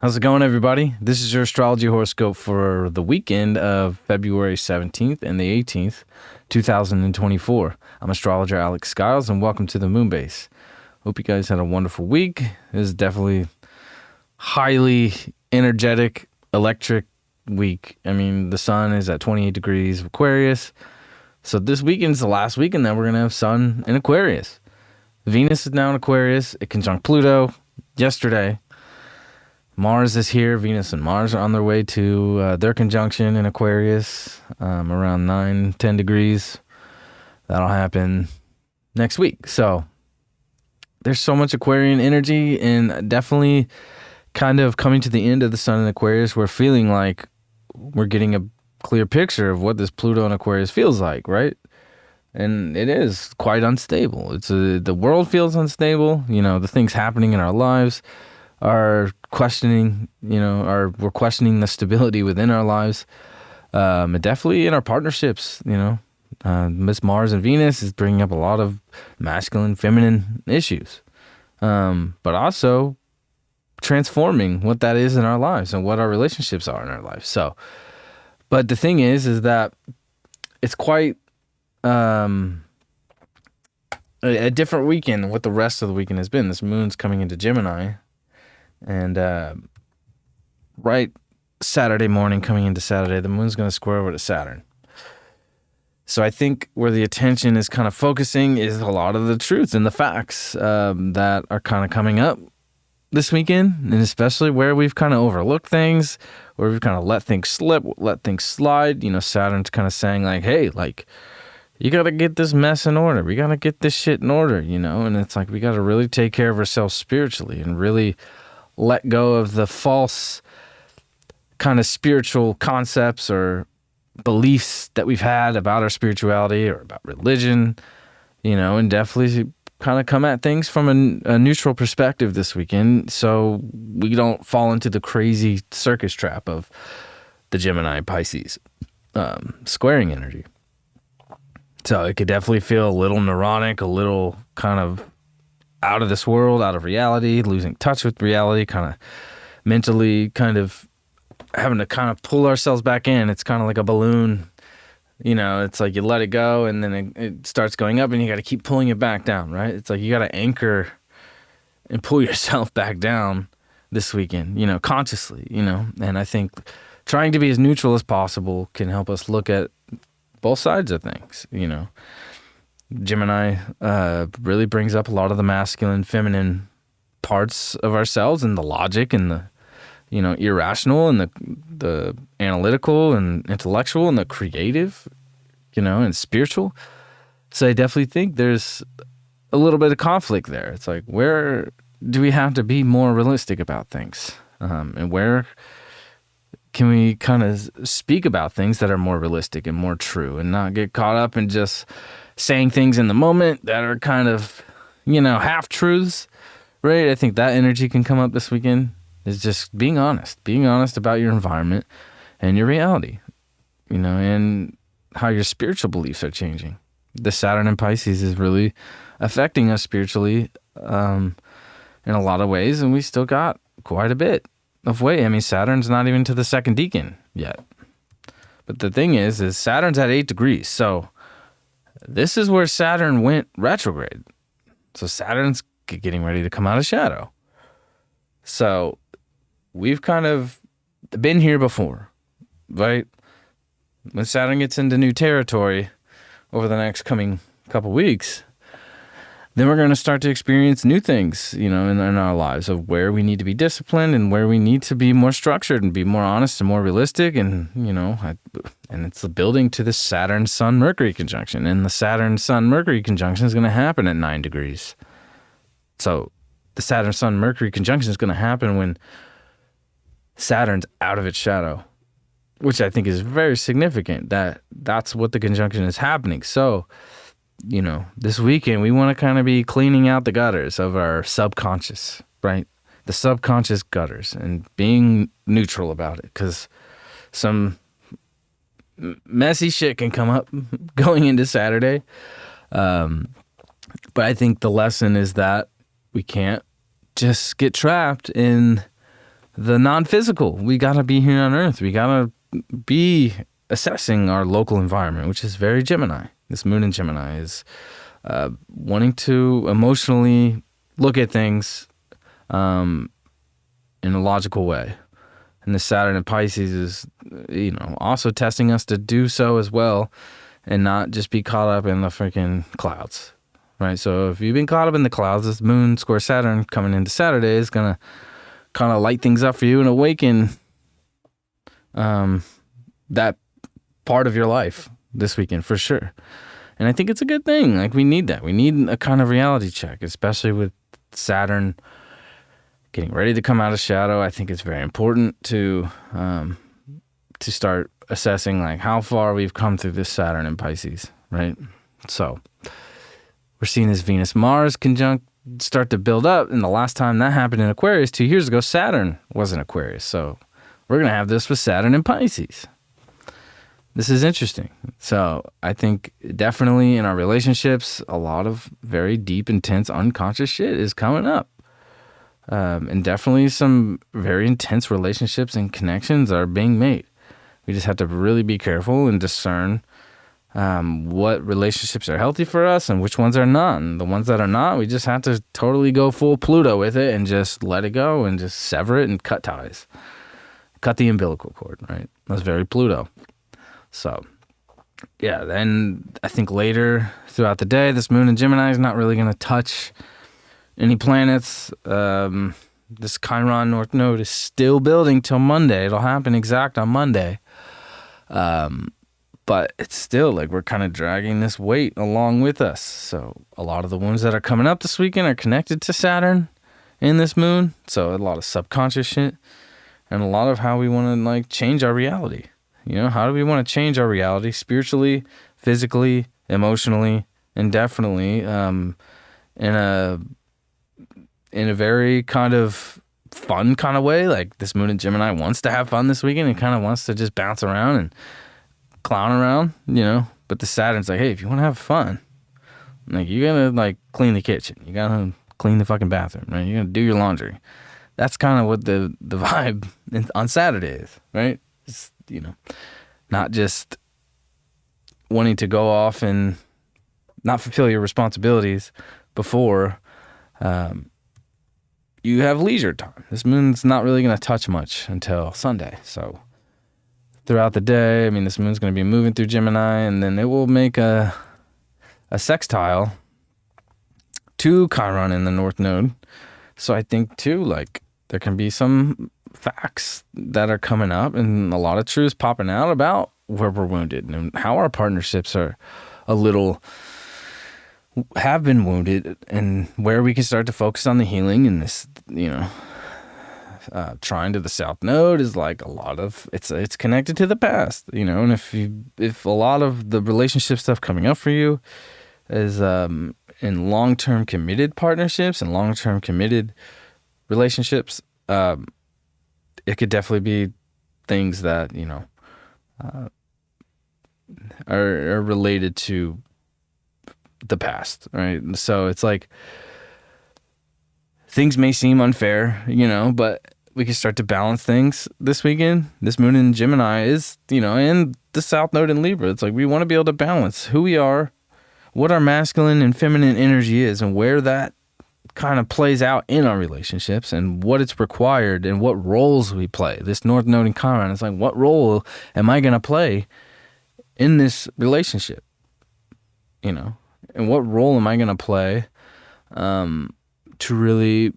How's it going, everybody? This is your astrology horoscope for the weekend of February 17th and the 18th, 2024. I'm astrologer Alex Skyles, and welcome to the Moon Base. Hope you guys had a wonderful week. It is definitely highly energetic, electric week. I mean, the sun is at 28 degrees of Aquarius. So this weekend's the last weekend that we're going to have sun in Aquarius. Venus is now in Aquarius. It conjunct Pluto yesterday. Mars is here. Venus and Mars are on their way to their conjunction in Aquarius around 9-10 degrees. That'll happen next week. So there's so much Aquarian energy, and definitely kind of coming to the end of the sun in Aquarius, we're feeling like we're getting a clear picture of what this Pluto in Aquarius feels like, right? And it is quite unstable. The world feels unstable. You know, the things happening in our lives are questioning, we're questioning the stability within our lives. And definitely in our partnerships, Miss Mars and Venus is bringing up a lot of masculine, feminine issues. But also transforming what that is in our lives and what our relationships are in our lives. So, but the thing is that it's quite a different weekend than what the rest of the weekend has been. This moon's coming into Gemini. And right Saturday morning, coming into Saturday, the moon's going to square over to Saturn. So I think where the attention is kind of focusing is a lot of the truth and the facts that are kind of coming up this weekend, and especially where we've kind of overlooked things, where we've kind of let things slip, let things slide. Saturn's kind of saying like, hey, like, you got to get this mess in order. We got to get this shit in order, and it's like we got to really take care of ourselves spiritually and really let go of the false kind of spiritual concepts or beliefs that we've had about our spirituality or about religion, and definitely kind of come at things from a neutral perspective this weekend, so we don't fall into the crazy circus trap of the Gemini Pisces squaring energy. So it could definitely feel a little neurotic, a little kind of out of this world, out of reality, losing touch with reality, kind of mentally kind of having to kind of pull ourselves back in. It's kind of like a balloon, it's like you let it go and then it starts going up and you got to keep pulling it back down, right? It's like you got to anchor and pull yourself back down this weekend, consciously, and I think trying to be as neutral as possible can help us look at both sides of things, Gemini really brings up a lot of the masculine, feminine parts of ourselves, and the logic and the, irrational and the analytical and intellectual and the creative, and spiritual. So I definitely think there's a little bit of conflict there. It's like, where do we have to be more realistic about things? And where can we kind of speak about things that are more realistic and more true and not get caught up in just saying things in the moment that are kind of, half-truths, right? I think that energy can come up this weekend, is just being honest about your environment and your reality, and how your spiritual beliefs are changing. The Saturn in Pisces is really affecting us spiritually in a lot of ways, and we still got quite a bit of way. I mean, Saturn's not even to the second decan yet. But the thing is Saturn's at 8 degrees, so this is where Saturn went retrograde. So Saturn's getting ready to come out of shadow. So we've kind of been here before, right? When Saturn gets into new territory over the next coming couple weeks, then we're going to start to experience new things, in our lives, of where we need to be disciplined and where we need to be more structured and be more honest and more realistic. And, and it's the building to the Saturn-Sun-Mercury conjunction. And the Saturn-Sun-Mercury conjunction is going to happen at 9 degrees. So the Saturn-Sun-Mercury conjunction is going to happen when Saturn's out of its shadow, which I think is very significant. That's what the conjunction is happening. So, this weekend we want to kind of be cleaning out the gutters of our subconscious, right? The subconscious gutters, and being neutral about it, because some messy shit can come up going into Saturday. But I think the lesson is that we can't just get trapped in the non-physical. We got to be here on Earth. We got to be assessing our local environment, which is very Gemini. This moon in Gemini is wanting to emotionally look at things in a logical way. And the Saturn in Pisces is, also testing us to do so as well and not just be caught up in the freaking clouds, right? So if you've been caught up in the clouds, this moon square Saturn coming into Saturday is going to kind of light things up for you and awaken that part of your life this weekend for sure. And I think it's a good thing. Like, we need that. We need a kind of reality check, especially with Saturn getting ready to come out of shadow. I think it's very important to start assessing like how far we've come through this Saturn in Pisces, right? So we're seeing this Venus-Mars conjunct start to build up. And the last time that happened in Aquarius 2 years ago, Saturn was in Aquarius. So we're going to have this with Saturn in Pisces. This is interesting. So I think definitely in our relationships, a lot of very deep, intense, unconscious shit is coming up. And definitely some very intense relationships and connections are being made. We just have to really be careful and discern what relationships are healthy for us and which ones are not. And the ones that are not, we just have to totally go full Pluto with it and just let it go and just sever it and cut ties. Cut the umbilical cord, right? That's very Pluto. So, yeah, then I think later throughout the day, this moon in Gemini is not really going to touch any planets. This Chiron North Node is still building till Monday. It'll happen exact on Monday. But it's still like we're kind of dragging this weight along with us. So a lot of the ones that are coming up this weekend are connected to Saturn in this moon. So a lot of subconscious shit and a lot of how we want to like change our reality. How do we want to change our reality spiritually, physically, emotionally, and definitely in a very kind of fun kind of way. Like this moon in Gemini wants to have fun this weekend and kind of wants to just bounce around and clown around, But the Saturn's like, hey, if you want to have fun, like you gotta like clean the kitchen, you gotta clean the fucking bathroom, right? You gotta do your laundry. That's kind of what the vibe on Saturday is, right? It's, not just wanting to go off and not fulfill your responsibilities before you have leisure time. This moon's not really going to touch much until Sunday. So throughout the day, this moon's going to be moving through Gemini, and then it will make a sextile to Chiron in the North Node. So I think too, like there can be some facts that are coming up and a lot of truths popping out about where we're wounded and how our partnerships are have been wounded, and where we can start to focus on the healing. And this, trine to the South Node is like a lot of it's connected to the past, and if a lot of the relationship stuff coming up for you is in long-term committed partnerships and long-term committed relationships, it could definitely be things that are related to the past, right? So it's like things may seem unfair, but we can start to balance things this weekend. This moon in Gemini is, and the South Node in Libra. It's like we want to be able to balance who we are, what our masculine and feminine energy is, and where that kind of plays out in our relationships and what it's required and what roles we play. This North Node in Chiron is like, what role am I going to play in this relationship? And what role am I going to play to really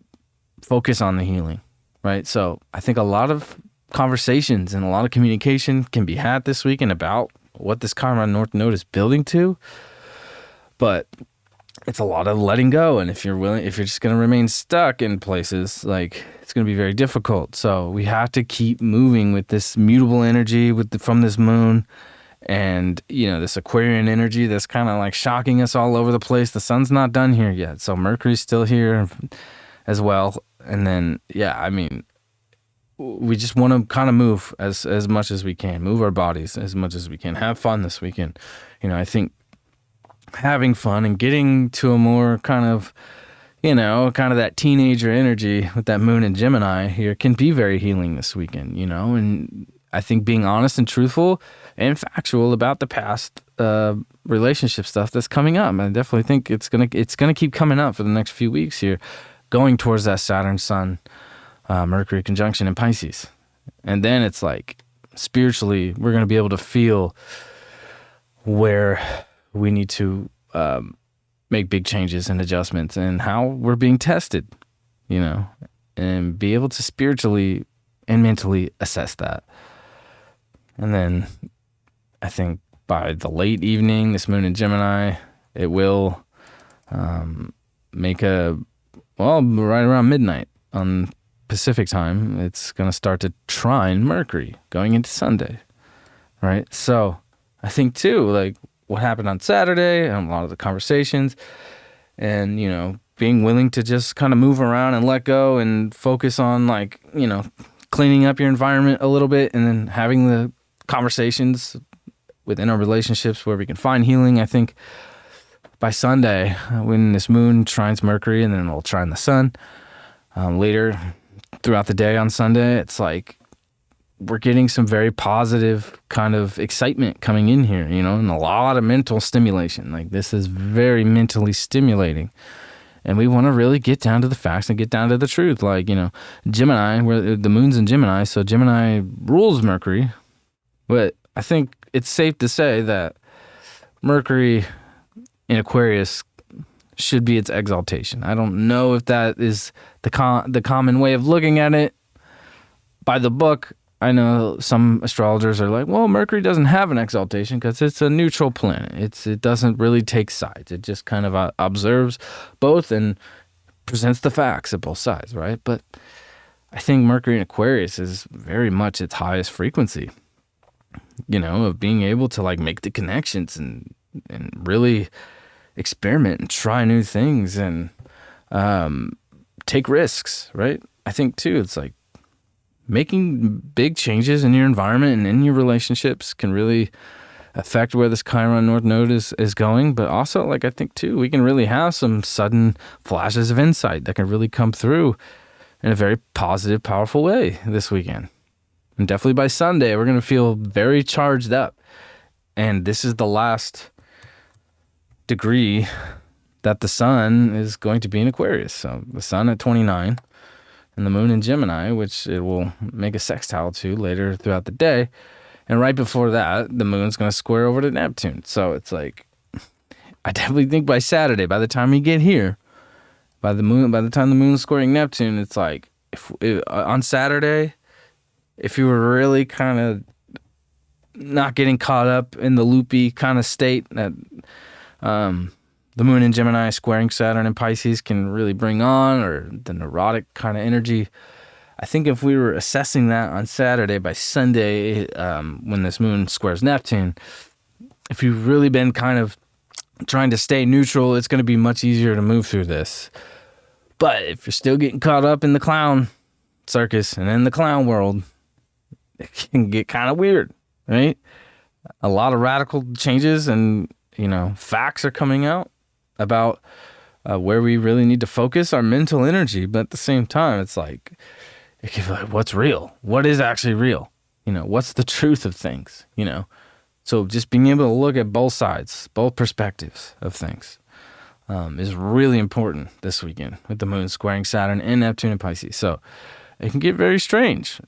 focus on the healing, right? So I think a lot of conversations and a lot of communication can be had this weekend about what this Chiron North Node is building to, but it's a lot of letting go. And if you're just going to remain stuck in places, like it's going to be very difficult. So we have to keep moving with this mutable energy from this moon. And, this Aquarian energy that's kind of like shocking us all over the place. The sun's not done here yet. So Mercury's still here as well. And then, we just want to kind of move as much as we can, move our bodies as much as we can, have fun this weekend. I think having fun and getting to a more kind of, kind of that teenager energy with that moon in Gemini here can be very healing this weekend, and I think being honest and truthful and factual about the past relationship stuff that's coming up. I definitely think it's gonna keep coming up for the next few weeks here, going towards that Saturn Sun Mercury conjunction in Pisces. And then it's like spiritually we're gonna be able to feel where we need to make big changes and adjustments and how we're being tested, and be able to spiritually and mentally assess that. And then I think by the late evening, this moon in Gemini, it will make right around midnight on Pacific time, it's going to start to trine Mercury going into Sunday, right? So I think too, like what happened on Saturday and a lot of the conversations and, being willing to just kind of move around and let go and focus on cleaning up your environment a little bit and then having the conversations within our relationships where we can find healing. I think by Sunday, when this moon trines Mercury and then it'll trine the sun, later throughout the day on Sunday, it's like we're getting some very positive kind of excitement coming in here, and a lot of mental stimulation. Like this is very mentally stimulating. And we want to really get down to the facts and get down to the truth. Like, Gemini, where the moon's in Gemini, so Gemini rules Mercury. But I think it's safe to say that Mercury in Aquarius should be its exaltation. I don't know if that is the common way of looking at it. By the book, I know some astrologers are like, well, Mercury doesn't have an exaltation because it's a neutral planet. It doesn't really take sides. It just kind of observes both and presents the facts of both sides, right? But I think Mercury in Aquarius is very much its highest frequency, of being able to make the connections and really experiment and try new things and take risks, right? I think too, it's like making big changes in your environment and in your relationships can really affect where this Chiron North Node is going. But also, I think too, we can really have some sudden flashes of insight that can really come through in a very positive, powerful way this weekend. And definitely by Sunday, we're going to feel very charged up. And this is the last degree that the sun is going to be in Aquarius. So the sun at 29 and the moon in Gemini, which it will make a sextile to later throughout the day. And right before that, the moon's going to square over to Neptune. So it's like, I definitely think by Saturday, by the time you get here, by the time the moon's squaring Neptune, it's like, on Saturday, if you were really kind of not getting caught up in the loopy kind of state that the moon in Gemini squaring Saturn in Pisces can really bring on, or the neurotic kind of energy. I think if we were assessing that on Saturday, by Sunday, when this moon squares Neptune, if you've really been kind of trying to stay neutral, it's going to be much easier to move through this. But if you're still getting caught up in the clown circus and in the clown world, it can get kind of weird, right? A lot of radical changes and, facts are coming out about where we really need to focus our mental energy. But at the same time, it's like, it can be like, what's real? What is actually real? What's the truth of things? So just being able to look at both sides, both perspectives of things is really important this weekend with the moon squaring Saturn and Neptune in Pisces. So it can get very strange.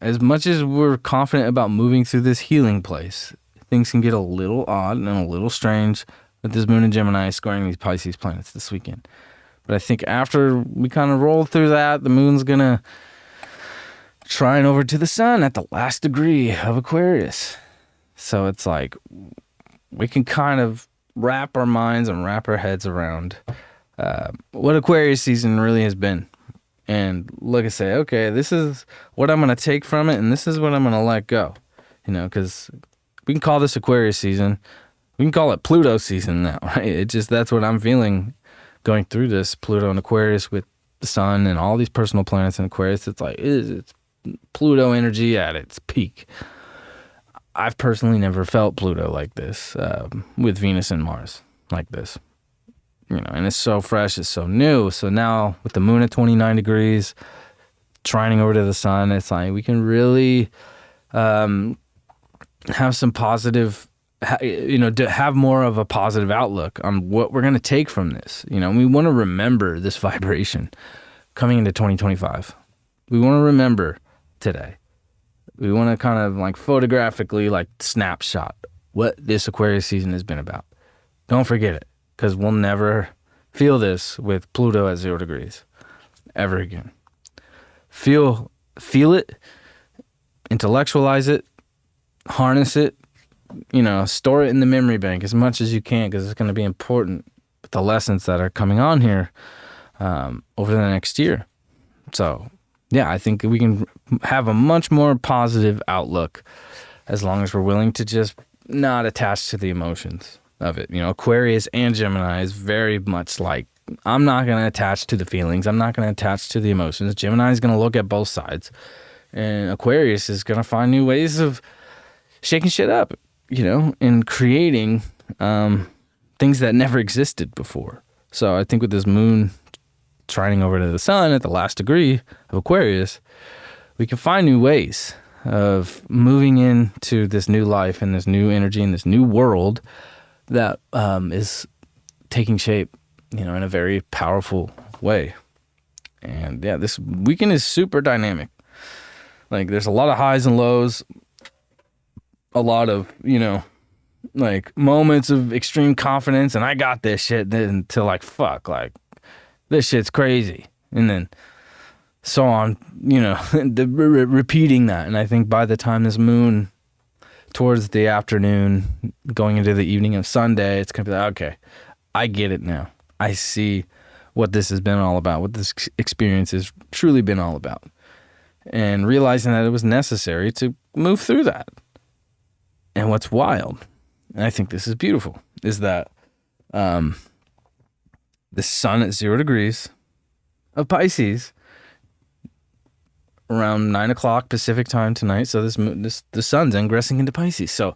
As much as we're confident about moving through this healing place, things can get a little odd and a little strange with this moon in Gemini squaring these Pisces planets this weekend. But I think after we kind of roll through that, the moon's going to trine over to the sun at the last degree of Aquarius. So it's like we can kind of wrap our minds and wrap our heads around what Aquarius season really has been. And look and say, okay, this is what I'm going to take from it, and this is what I'm going to let go. Because we can call this Aquarius season. We can call it Pluto season now, right? That's what I'm feeling going through this Pluto and Aquarius with the sun and all these personal planets in Aquarius. It's like, it's Pluto energy at its peak. I've personally never felt Pluto like this, with Venus and Mars like this. and it's so fresh, it's so new. So now with the moon at 29 degrees, trining over to the sun, it's like we can really have some positive, have more of a positive outlook on what we're going to take from this. We want to remember this vibration coming into 2025. We want to remember today. We want to kind of like photographically like snapshot what this Aquarius season has been about. Don't forget it, because we'll never feel this with Pluto at 0 degrees ever again. Feel it, intellectualize it, harness it, store it in the memory bank as much as you can, because it's going to be important with the lessons that are coming on here over the next year. So, yeah, I think we can have a much more positive outlook as long as we're willing to just not attach to the emotions of it. Aquarius and Gemini is very much like, I'm not going to attach to the feelings. I'm not going to attach to the emotions. Gemini is going to look at both sides. And Aquarius is going to find new ways of shaking shit up, and creating things that never existed before. So I think with this moon trining over to the sun at the last degree of Aquarius, we can find new ways of moving into this new life and this new energy and this new world that is taking shape, in a very powerful way. And yeah, this weekend is super dynamic. Like there's a lot of highs and lows, a lot of, like moments of extreme confidence and I got this shit, then to like, fuck, like this shit's crazy. And then so on, repeating that. And I think by the time this moon towards the afternoon, going into the evening of Sunday, it's going to be like, okay, I get it now. I see what this has been all about, what this experience has truly been all about. And realizing that it was necessary to move through that. And what's wild, and I think this is beautiful, is that the sun at 0 degrees of Pisces around 9 o'clock Pacific time tonight. So the sun's ingressing into Pisces. So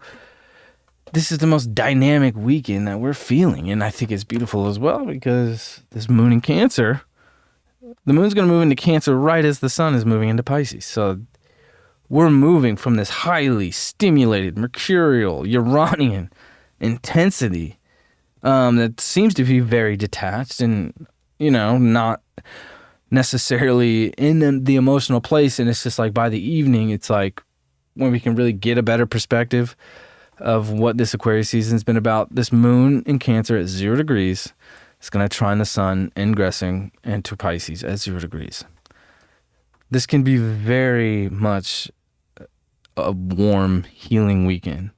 this is the most dynamic weekend that we're feeling. And I think it's beautiful as well because this moon in Cancer, the moon's going to move into Cancer right as the sun is moving into Pisces. So we're moving from this highly stimulated, mercurial, Uranian intensity that seems to be very detached and, not necessarily in the emotional place. And it's just like by the evening, it's like when we can really get a better perspective of what this Aquarius season's been about. This moon in Cancer at 0 degrees is going to trine the sun ingressing into Pisces at 0 degrees. This can be very much a warm, healing weekend,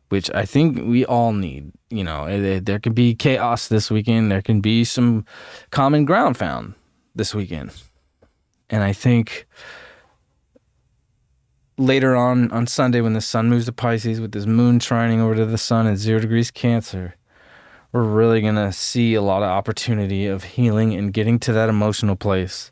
which I think we all need. There can be chaos this weekend. There can be some common ground found this weekend. And I think later on Sunday, when the sun moves to Pisces with this moon trining over to the sun at 0 degrees Cancer, we're really going to see a lot of opportunity of healing and getting to that emotional place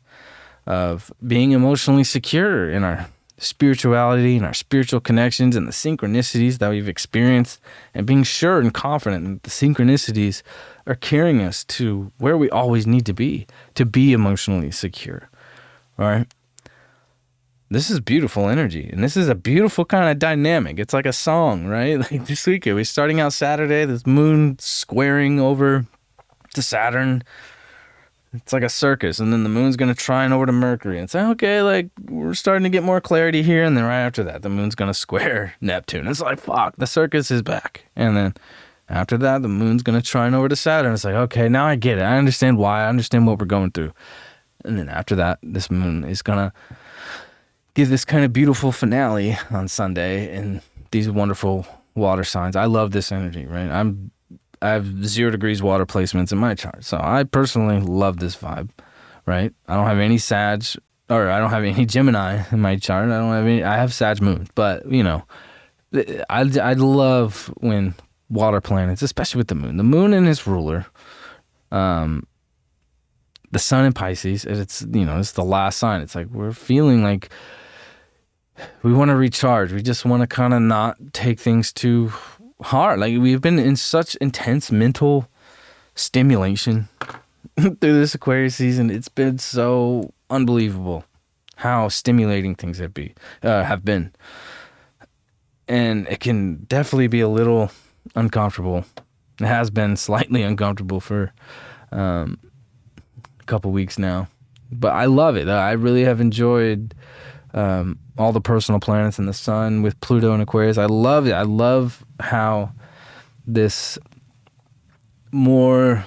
of being emotionally secure in our spirituality and our spiritual connections and the synchronicities that we've experienced, and being sure and confident that the synchronicities are carrying us to where we always need to be emotionally secure. All right. This is beautiful energy, and this is a beautiful kind of dynamic. It's like a song, right? Like this weekend, we're starting out Saturday, this moon squaring over to Saturn. It's like a circus, and then the moon's going to trine over to Mercury. And it's like, okay, like, we're starting to get more clarity here, and then right after that, the moon's going to square Neptune. It's like, fuck, the circus is back. And then after that, the moon's going to trine over to Saturn. It's like, okay, now I get it. I understand why. I understand what we're going through. And then after that, this moon is going to give this kind of beautiful finale on Sunday in these wonderful water signs. I love this energy, right? I have 0 degrees water placements in my chart. So I personally love this vibe, right? I don't have any Sag, or I don't have any Gemini in my chart. I have Sag moon, but I love when water planets, especially with the moon and its ruler, the sun in Pisces, and it's the last sign. It's like we're feeling like we want to recharge. We just want to kind of not take things too hard. Like we've been in such intense mental stimulation through this Aquarius season. It's been so unbelievable how stimulating things have been. And it can definitely be a little uncomfortable. It has been slightly uncomfortable for a couple weeks now. But I love it. I really have enjoyed all the personal planets and the sun with Pluto and Aquarius. I love it. I love how this more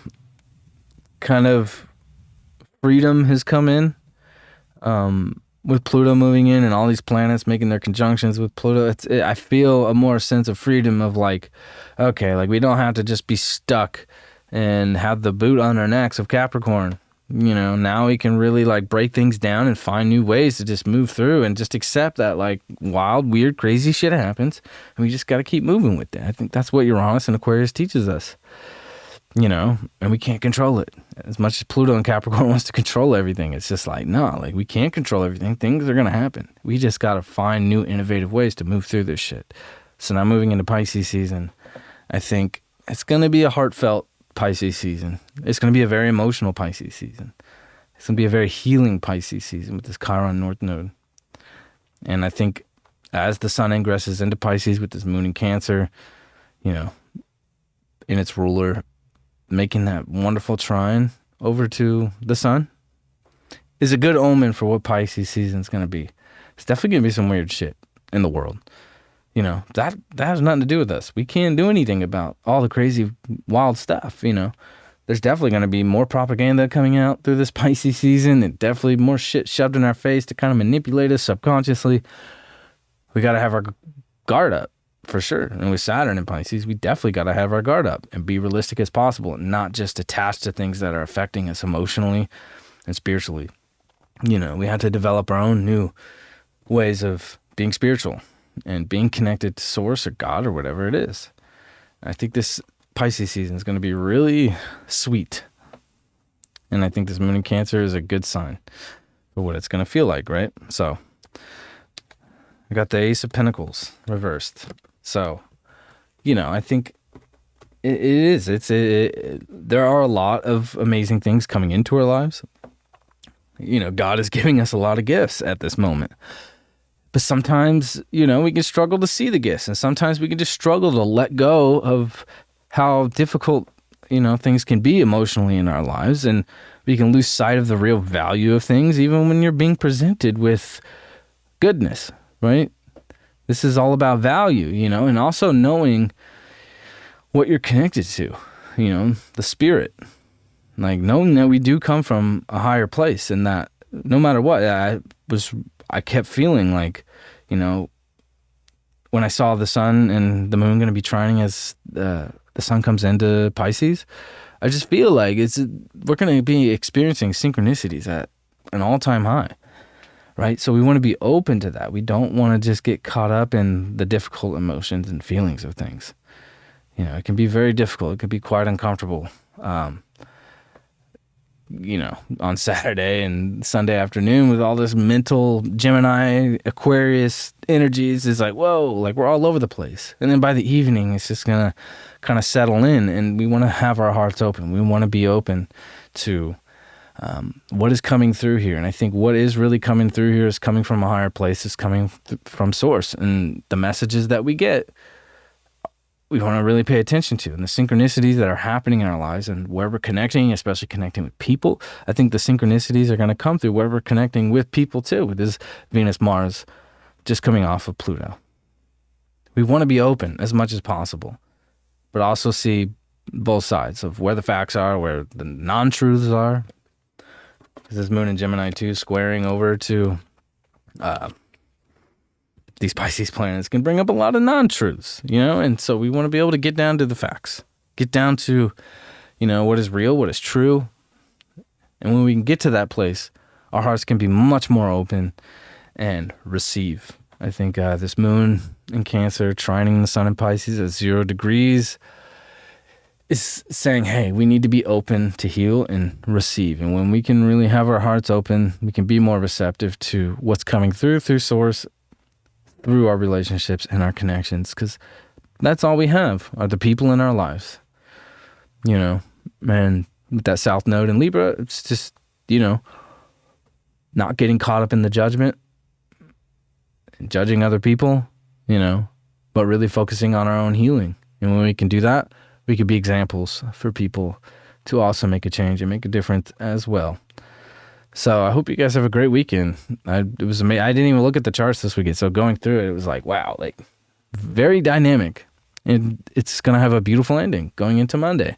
kind of freedom has come in with Pluto moving in and all these planets making their conjunctions with Pluto. I feel a more sense of freedom of like, okay, like we don't have to just be stuck and have the boot on our necks of Capricorn. You know, now we can really like break things down and find new ways to just move through and just accept that like wild, weird, crazy shit happens. And we just got to keep moving with it. I think that's what Uranus and Aquarius teaches us, you know, and we can't control it. As much as Pluto and Capricorn wants to control everything, it's just like, no, like we can't control everything. Things are going to happen. We just got to find new, innovative ways to move through this shit. So now moving into Pisces season, I think it's going to be a heartfelt Pisces season. It's going to be a very emotional Pisces season. It's going to be a very healing Pisces season with this Chiron North Node. And I think as the sun ingresses into Pisces with this moon in Cancer, you know, in its ruler, making that wonderful trine over to the sun is a good omen for what Pisces season is going to be. It's definitely going to be some weird shit in the world. You know, that has nothing to do with us. We can't do anything about all the crazy, wild stuff, you know. There's definitely going to be more propaganda coming out through this Pisces season and definitely more shit shoved in our face to kind of manipulate us subconsciously. We got to have our guard up for sure. And with Saturn in Pisces, we definitely got to have our guard up and be realistic as possible and not just attached to things that are affecting us emotionally and spiritually. You know, we have to develop our own new ways of being spiritual and being connected to source or God or whatever it is. I think this Pisces season is going to be really sweet. And I think this moon in Cancer is a good sign for what it's going to feel like, right? So I got the Ace of Pentacles reversed. So, you know, I think it is. There are a lot of amazing things coming into our lives. You know, God is giving us a lot of gifts at this moment. But sometimes, you know, we can struggle to see the gifts. And sometimes we can just struggle to let go of how difficult, you know, things can be emotionally in our lives. And we can lose sight of the real value of things, even when you're being presented with goodness, right? This is all about value, you know, and also knowing what you're connected to, you know, the spirit. Like knowing that we do come from a higher place and that no matter what, I kept feeling like, you know, when I saw the sun and the moon going to be trining as the sun comes into Pisces, I just feel like we're going to be experiencing synchronicities at an all-time high, right? So we want to be open to that. We don't want to just get caught up in the difficult emotions and feelings of things. You know, it can be very difficult. It can be quite uncomfortable. You know, on Saturday and Sunday afternoon with all this mental Gemini, Aquarius energies is like, whoa, like we're all over the place. And then by the evening, it's just going to kind of settle in and we want to have our hearts open. We want to be open to what is coming through here. And I think what is really coming through here is coming from a higher place, is coming from source. And the messages that we get, we want to really pay attention to, and the synchronicities that are happening in our lives and where we're connecting, especially connecting with people. I think the synchronicities are going to come through where we're connecting with people too, with this Venus, Mars just coming off of Pluto. We want to be open as much as possible, but also see both sides of where the facts are, where the non-truths are. Because this moon in Gemini too, squaring over to these Pisces planets can bring up a lot of non-truths, you know? And so we want to be able to get down to the facts, get down to, you know, what is real, what is true. And when we can get to that place, our hearts can be much more open and receive. I think this moon in Cancer, trining the sun in Pisces at 0 degrees, is saying, hey, we need to be open to heal and receive. And when we can really have our hearts open, we can be more receptive to what's coming through source, through our relationships and our connections, because that's all we have are the people in our lives, you know. And with that South Node in Libra, it's just, not getting caught up in the judgment, judging other people, but really focusing on our own healing. And when we can do that, we could be examples for people to also make a change and make a difference as well. So I hope you guys have a great weekend. It was amazing. I didn't even look at the charts this weekend. So going through it, it was like, wow, like very dynamic. And it's going to have a beautiful ending going into Monday.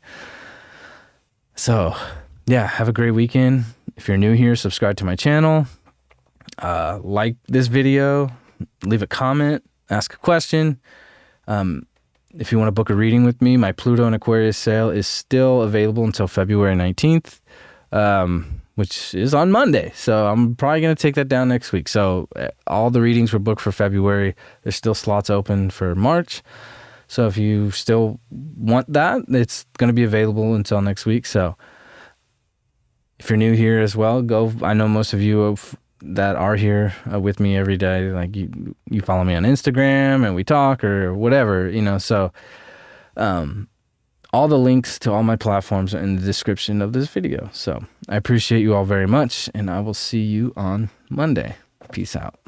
So yeah, have a great weekend. If you're new here, subscribe to my channel. Like this video, leave a comment, ask a question. If you want to book a reading with me, my Pluto and Aquarius sale is still available until February 19th. Which is on Monday. So I'm probably going to take that down next week. So all the readings were booked for February. There's still slots open for March. So if you still want that, it's going to be available until next week. So if you're new here as well, go. I know most of you that are here with me every day, like you follow me on Instagram and we talk or whatever, so all the links to all my platforms are in the description of this video. So I appreciate you all very much, and I will see you on Monday. Peace out.